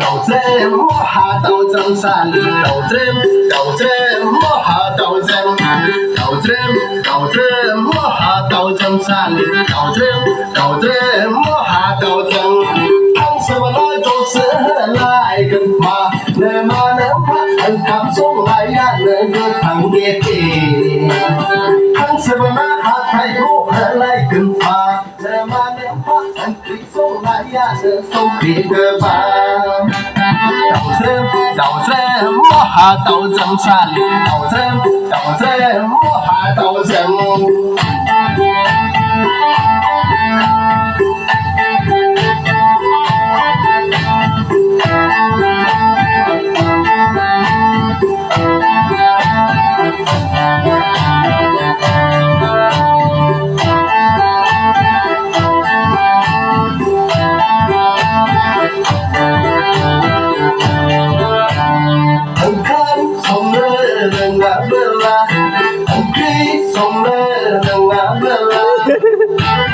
斗争，莫下斗争山，斗争，莫下斗争，莫下斗争山，斗争，莫下斗争。ทั้งสวรรค์จงเสือลายกันมาเนื้อมาเนื้อพระอันกับทรงลายยาเนื้อเกิดทั้งเดียดีทั้งสวรรค์หาไทยรู้ลายกันมาเนื้อมาเนื้อพระอันกับทรงลายยาเนื้อทรงดีเกิดมา斗争，莫下斗争山，斗争，莫下斗争。Bella,